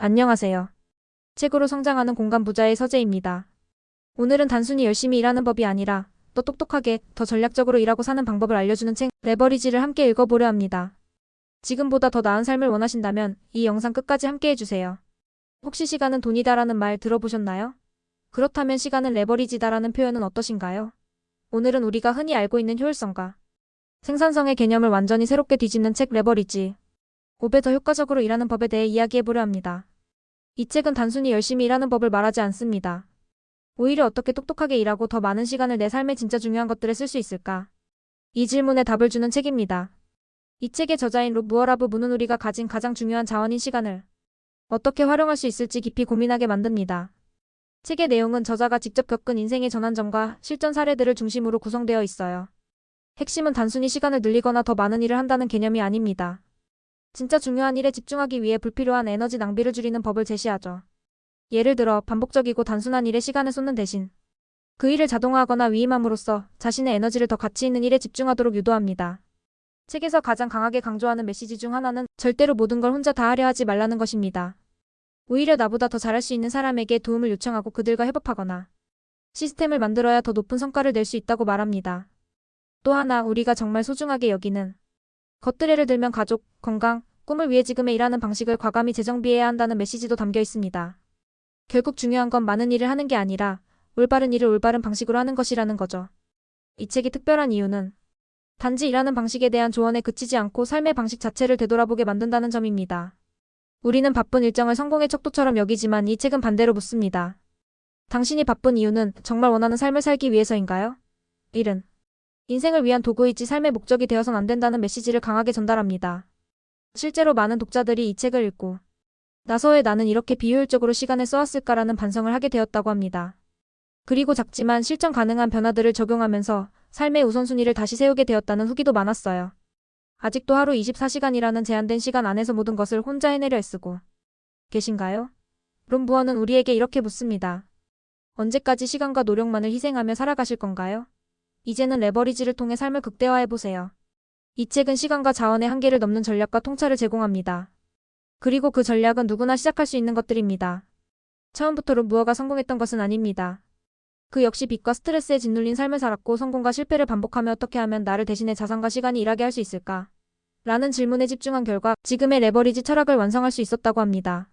안녕하세요. 책으로 성장하는 공간 부자의 서재입니다. 오늘은 단순히 열심히 일하는 법이 아니라 더 똑똑하게, 더 전략적으로 일하고 사는 방법을 알려주는 책 레버리지를 함께 읽어보려 합니다. 지금보다 더 나은 삶을 원하신다면 이 영상 끝까지 함께 해주세요. 혹시 시간은 돈이다라는 말 들어보셨나요? 그렇다면 시간은 레버리지다라는 표현은 어떠신가요? 오늘은 우리가 흔히 알고 있는 효율성과 생산성의 개념을 완전히 새롭게 뒤집는 책 레버리지 5배 더 효과적으로 일하는 법에 대해 이야기해보려 합니다. 이 책은 단순히 열심히 일하는 법을 말하지 않습니다. 오히려 어떻게 똑똑하게 일하고 더 많은 시간을 내 삶의 진짜 중요한 것들에 쓸 수 있을까? 이 질문에 답을 주는 책입니다. 이 책의 저자인 롭 무어라브 문은 우리가 가진 가장 중요한 자원인 시간을 어떻게 활용할 수 있을지 깊이 고민하게 만듭니다. 책의 내용은 저자가 직접 겪은 인생의 전환점과 실전 사례들을 중심으로 구성되어 있어요. 핵심은 단순히 시간을 늘리거나 더 많은 일을 한다는 개념이 아닙니다. 진짜 중요한 일에 집중하기 위해 불필요한 에너지 낭비를 줄이는 법을 제시하죠. 예를 들어 반복적이고 단순한 일에 시간을 쏟는 대신 그 일을 자동화하거나 위임함으로써 자신의 에너지를 더 가치 있는 일에 집중하도록 유도합니다. 책에서 가장 강하게 강조하는 메시지 중 하나는 절대로 모든 걸 혼자 다 하려 하지 말라는 것입니다. 오히려 나보다 더 잘할 수 있는 사람에게 도움을 요청하고 그들과 협업하거나 시스템을 만들어야 더 높은 성과를 낼 수 있다고 말합니다. 또 하나 우리가 정말 소중하게 여기는 것들 예를 들면 가족, 건강, 꿈을 위해 지금의 일하는 방식을 과감히 재정비해야 한다는 메시지도 담겨 있습니다. 결국 중요한 건 많은 일을 하는 게 아니라 올바른 일을 올바른 방식으로 하는 것이라는 거죠. 이 책이 특별한 이유는 단지 일하는 방식에 대한 조언에 그치지 않고 삶의 방식 자체를 되돌아보게 만든다는 점입니다. 우리는 바쁜 일정을 성공의 척도처럼 여기지만 이 책은 반대로 묻습니다. 당신이 바쁜 이유는 정말 원하는 삶을 살기 위해서인가요? 일은 인생을 위한 도구이지 삶의 목적이 되어선 안 된다는 메시지를 강하게 전달합니다. 실제로 많은 독자들이 이 책을 읽고 나서 왜 나는 이렇게 비효율적으로 시간을 써왔을까라는 반성을 하게 되었다고 합니다. 그리고 작지만 실천 가능한 변화들을 적용하면서 삶의 우선순위를 다시 세우게 되었다는 후기도 많았어요. 아직도 하루 24시간이라는 제한된 시간 안에서 모든 것을 혼자 해내려 애쓰고 계신가요? 롬 부어는 우리에게 이렇게 묻습니다. 언제까지 시간과 노력만을 희생하며 살아가실 건가요? 이제는 레버리지를 통해 삶을 극대화해보세요. 이 책은 시간과 자원의 한계를 넘는 전략과 통찰을 제공합니다. 그리고 그 전략은 누구나 시작할 수 있는 것들입니다. 처음부터 롬 무어가 성공했던 것은 아닙니다. 그 역시 빚과 스트레스에 짓눌린 삶을 살았고 성공과 실패를 반복하며 어떻게 하면 나를 대신해 자산과 시간이 일하게 할 수 있을까? 라는 질문에 집중한 결과 지금의 레버리지 철학을 완성할 수 있었다고 합니다.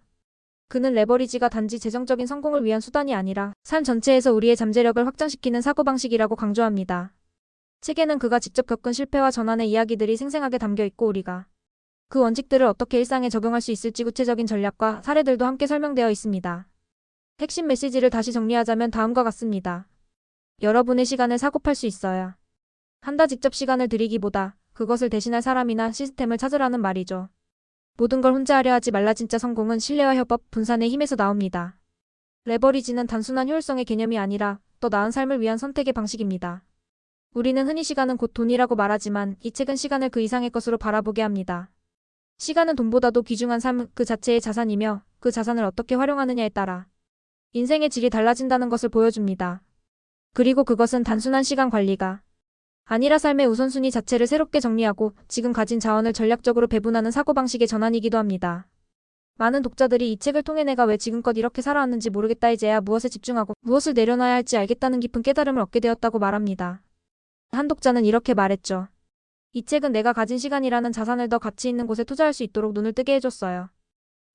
그는 레버리지가 단지 재정적인 성공을 위한 수단이 아니라 삶 전체에서 우리의 잠재력을 확장시키는 사고방식이라고 강조합니다. 책에는 그가 직접 겪은 실패와 전환의 이야기들이 생생하게 담겨 있고 우리가 그 원칙들을 어떻게 일상에 적용할 수 있을지 구체적인 전략과 사례들도 함께 설명되어 있습니다. 핵심 메시지를 다시 정리하자면 다음과 같습니다. 여러분의 시간을 사고팔 수 있어야 한다. 직접 시간을 들이기보다 그것을 대신할 사람이나 시스템을 찾으라는 말이죠. 모든 걸 혼자 하려 하지 말라. 진짜 성공은 신뢰와 협업, 분산의 힘에서 나옵니다. 레버리지는 단순한 효율성의 개념이 아니라 더 나은 삶을 위한 선택의 방식입니다. 우리는 흔히 시간은 곧 돈이라고 말하지만 이 책은 시간을 그 이상의 것으로 바라보게 합니다. 시간은 돈보다도 귀중한 삶 그 자체의 자산이며 그 자산을 어떻게 활용하느냐에 따라 인생의 질이 달라진다는 것을 보여줍니다. 그리고 그것은 단순한 시간 관리가 아니라 삶의 우선순위 자체를 새롭게 정리하고 지금 가진 자원을 전략적으로 배분하는 사고방식의 전환이기도 합니다. 많은 독자들이 이 책을 통해 내가 왜 지금껏 이렇게 살아왔는지 모르겠다. 이제야 무엇에 집중하고 무엇을 내려놔야 할지 알겠다는 깊은 깨달음을 얻게 되었다고 말합니다. 한 독자는 이렇게 말했죠. 이 책은 내가 가진 시간이라는 자산을 더 가치 있는 곳에 투자할 수 있도록 눈을 뜨게 해줬어요.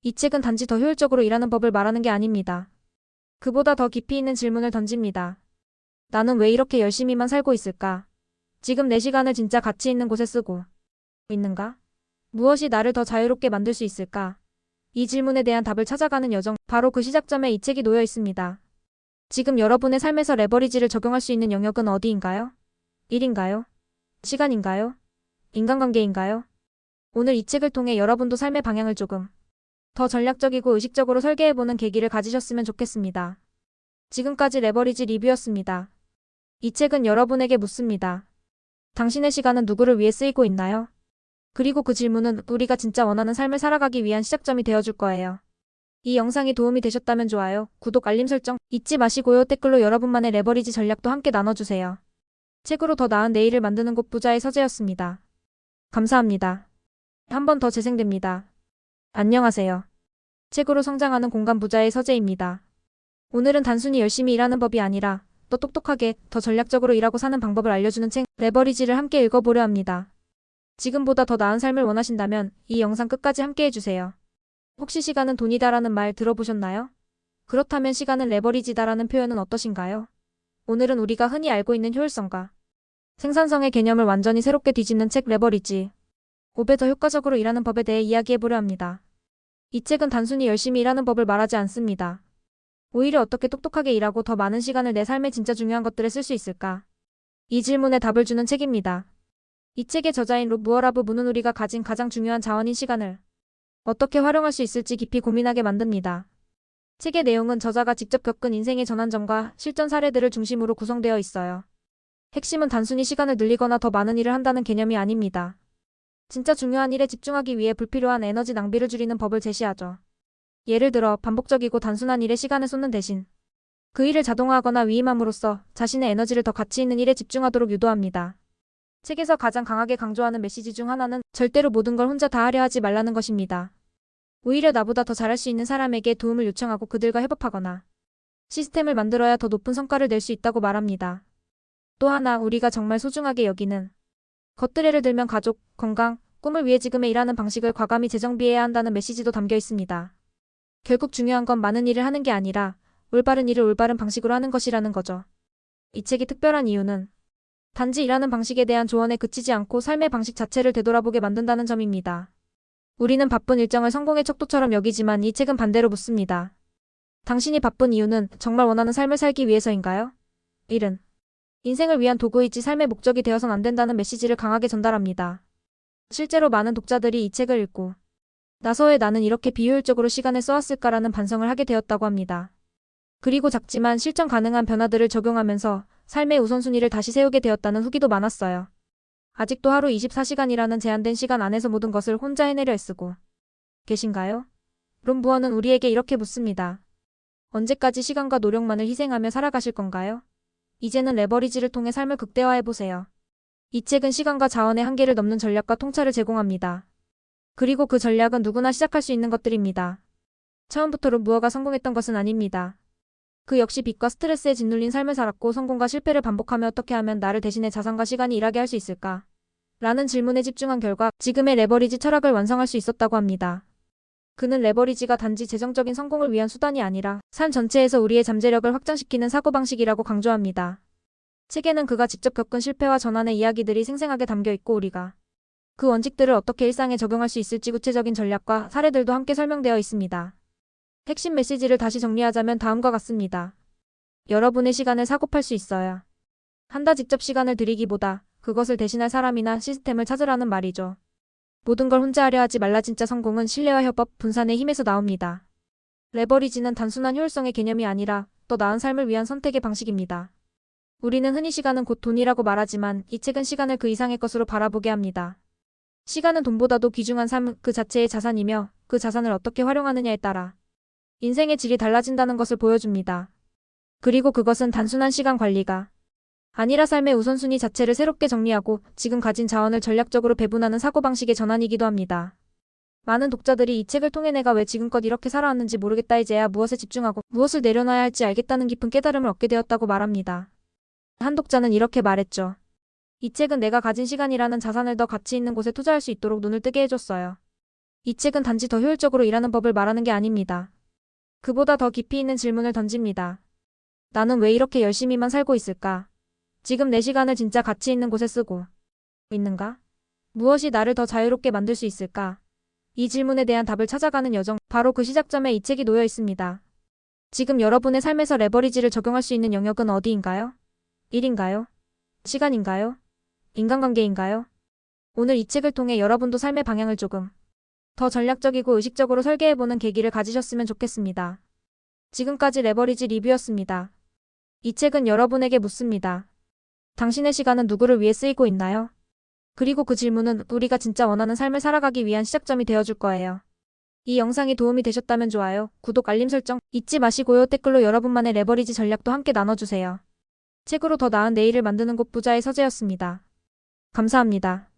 이 책은 단지 더 효율적으로 일하는 법을 말하는 게 아닙니다. 그보다 더 깊이 있는 질문을 던집니다. 나는 왜 이렇게 열심히만 살고 있을까? 지금 내 시간을 진짜 가치 있는 곳에 쓰고 있는가? 무엇이 나를 더 자유롭게 만들 수 있을까? 이 질문에 대한 답을 찾아가는 여정, 바로 그 시작점에 이 책이 놓여 있습니다. 지금 여러분의 삶에서 레버리지를 적용할 수 있는 영역은 어디인가요? 일인가요? 시간인가요? 인간관계인가요? 오늘 이 책을 통해 여러분도 삶의 방향을 조금 더 전략적이고 의식적으로 설계해보는 계기를 가지셨으면 좋겠습니다. 지금까지 레버리지 리뷰였습니다. 이 책은 여러분에게 묻습니다. 당신의 시간은 누구를 위해 쓰이고 있나요? 그리고 그 질문은 우리가 진짜 원하는 삶을 살아가기 위한 시작점이 되어줄 거예요. 이 영상이 도움이 되셨다면 좋아요, 구독, 알림 설정 잊지 마시고요. 댓글로 여러분만의 레버리지 전략도 함께 나눠주세요. 책으로 더 나은 내일을 만드는 곳 부자의 서재였습니다. 감사합니다. 한 번 더 재생됩니다. 안녕하세요. 책으로 성장하는 공간 부자의 서재입니다. 오늘은 단순히 열심히 일하는 법이 아니라 더 똑똑하게, 더 전략적으로 일하고 사는 방법을 알려주는 책 레버리지를 함께 읽어보려 합니다. 지금보다 더 나은 삶을 원하신다면 이 영상 끝까지 함께 해주세요. 혹시 시간은 돈이다라는 말 들어보셨나요? 그렇다면 시간은 레버리지다라는 표현은 어떠신가요? 오늘은 우리가 흔히 알고 있는 효율성과 생산성의 개념을 완전히 새롭게 뒤집는 책 레버리지 5배 더 효과적으로 일하는 법에 대해 이야기해보려 합니다. 이 책은 단순히 열심히 일하는 법을 말하지 않습니다. 오히려 어떻게 똑똑하게 일하고 더 많은 시간을 내 삶의 진짜 중요한 것들에 쓸 수 있을까? 이 질문에 답을 주는 책입니다. 이 책의 저자인 롭 무어라브 문은 우리가 가진 가장 중요한 자원인 시간을 어떻게 활용할 수 있을지 깊이 고민하게 만듭니다. 책의 내용은 저자가 직접 겪은 인생의 전환점과 실전 사례들을 중심으로 구성되어 있어요. 핵심은 단순히 시간을 늘리거나 더 많은 일을 한다는 개념이 아닙니다. 진짜 중요한 일에 집중하기 위해 불필요한 에너지 낭비를 줄이는 법을 제시하죠. 예를 들어 반복적이고 단순한 일에 시간을 쏟는 대신 그 일을 자동화하거나 위임함으로써 자신의 에너지를 더 가치 있는 일에 집중하도록 유도합니다. 책에서 가장 강하게 강조하는 메시지 중 하나는 절대로 모든 걸 혼자 다 하려 하지 말라는 것입니다. 오히려 나보다 더 잘할 수 있는 사람에게 도움을 요청하고 그들과 협업하거나 시스템을 만들어야 더 높은 성과를 낼 수 있다고 말합니다. 또 하나 우리가 정말 소중하게 여기는 것들 예를 들면 가족, 건강, 꿈을 위해 지금의 일하는 방식을 과감히 재정비해야 한다는 메시지도 담겨 있습니다. 결국 중요한 건 많은 일을 하는 게 아니라 올바른 일을 올바른 방식으로 하는 것이라는 거죠. 이 책이 특별한 이유는 단지 일하는 방식에 대한 조언에 그치지 않고 삶의 방식 자체를 되돌아보게 만든다는 점입니다. 우리는 바쁜 일정을 성공의 척도처럼 여기지만 이 책은 반대로 묻습니다. 당신이 바쁜 이유는 정말 원하는 삶을 살기 위해서인가요? 일은 인생을 위한 도구이지 삶의 목적이 되어선 안 된다는 메시지를 강하게 전달합니다. 실제로 많은 독자들이 이 책을 읽고 나서 왜 나는 이렇게 비효율적으로 시간을 써왔을까라는 반성을 하게 되었다고 합니다. 그리고 작지만 실천 가능한 변화들을 적용하면서 삶의 우선순위를 다시 세우게 되었다는 후기도 많았어요. 아직도 하루 24시간이라는 제한된 시간 안에서 모든 것을 혼자 해내려 애쓰고 계신가요? 롬 무어는 우리에게 이렇게 묻습니다. 언제까지 시간과 노력만을 희생하며 살아가실 건가요? 이제는 레버리지를 통해 삶을 극대화해보세요. 이 책은 시간과 자원의 한계를 넘는 전략과 통찰을 제공합니다. 그리고 그 전략은 누구나 시작할 수 있는 것들입니다. 처음부터 롬 무어가 성공했던 것은 아닙니다. 그 역시 빚과 스트레스에 짓눌린 삶을 살았고 성공과 실패를 반복하며 어떻게 하면 나를 대신해 자산과 시간이 일하게 할 수 있을까? 라는 질문에 집중한 결과 지금의 레버리지 철학을 완성할 수 있었다고 합니다. 그는 레버리지가 단지 재정적인 성공을 위한 수단이 아니라 삶 전체에서 우리의 잠재력을 확장시키는 사고방식이라고 강조합니다. 책에는 그가 직접 겪은 실패와 전환의 이야기들이 생생하게 담겨 있고 우리가 그 원칙들을 어떻게 일상에 적용할 수 있을지 구체적인 전략과 사례들도 함께 설명되어 있습니다. 핵심 메시지를 다시 정리하자면 다음과 같습니다. 여러분의 시간을 사고팔 수 있어야 한다. 직접 시간을 들이기보다 그것을 대신할 사람이나 시스템을 찾으라는 말이죠. 모든 걸 혼자 하려 하지 말라. 진짜 성공은 신뢰와 협업, 분산의 힘에서 나옵니다. 레버리지는 단순한 효율성의 개념이 아니라 더 나은 삶을 위한 선택의 방식입니다. 우리는 흔히 시간은 곧 돈이라고 말하지만 이 책은 시간을 그 이상의 것으로 바라보게 합니다. 시간은 돈보다도 귀중한 삶 그 자체의 자산이며 그 자산을 어떻게 활용하느냐에 따라 인생의 질이 달라진다는 것을 보여줍니다. 그리고 그것은 단순한 시간 관리가 아니라 삶의 우선순위 자체를 새롭게 정리하고 지금 가진 자원을 전략적으로 배분하는 사고방식의 전환이기도 합니다. 많은 독자들이 이 책을 통해 내가 왜 지금껏 이렇게 살아왔는지 모르겠다, 이제야 무엇에 집중하고 무엇을 내려놔야 할지 알겠다는 깊은 깨달음을 얻게 되었다고 말합니다. 한 독자는 이렇게 말했죠. 이 책은 내가 가진 시간이라는 자산을 더 가치 있는 곳에 투자할 수 있도록 눈을 뜨게 해줬어요. 이 책은 단지 더 효율적으로 일하는 법을 말하는 게 아닙니다. 그보다 더 깊이 있는 질문을 던집니다. 나는 왜 이렇게 열심히만 살고 있을까? 지금 내 시간을 진짜 가치 있는 곳에 쓰고 있는가? 무엇이 나를 더 자유롭게 만들 수 있을까? 이 질문에 대한 답을 찾아가는 여정, 바로 그 시작점에 이 책이 놓여 있습니다. 지금 여러분의 삶에서 레버리지를 적용할 수 있는 영역은 어디인가요? 일인가요? 시간인가요? 인간관계인가요? 오늘 이 책을 통해 여러분도 삶의 방향을 조금 더 전략적이고 의식적으로 설계해보는 계기를 가지셨으면 좋겠습니다. 지금까지 레버리지 리뷰였습니다. 이 책은 여러분에게 묻습니다. 당신의 시간은 누구를 위해 쓰이고 있나요? 그리고 그 질문은 우리가 진짜 원하는 삶을 살아가기 위한 시작점이 되어줄 거예요. 이 영상이 도움이 되셨다면 좋아요, 구독, 알림 설정 잊지 마시고요. 댓글로 여러분만의 레버리지 전략도 함께 나눠주세요. 책으로 더 나은 내일을 만드는 곳 부자의 서재였습니다. 감사합니다.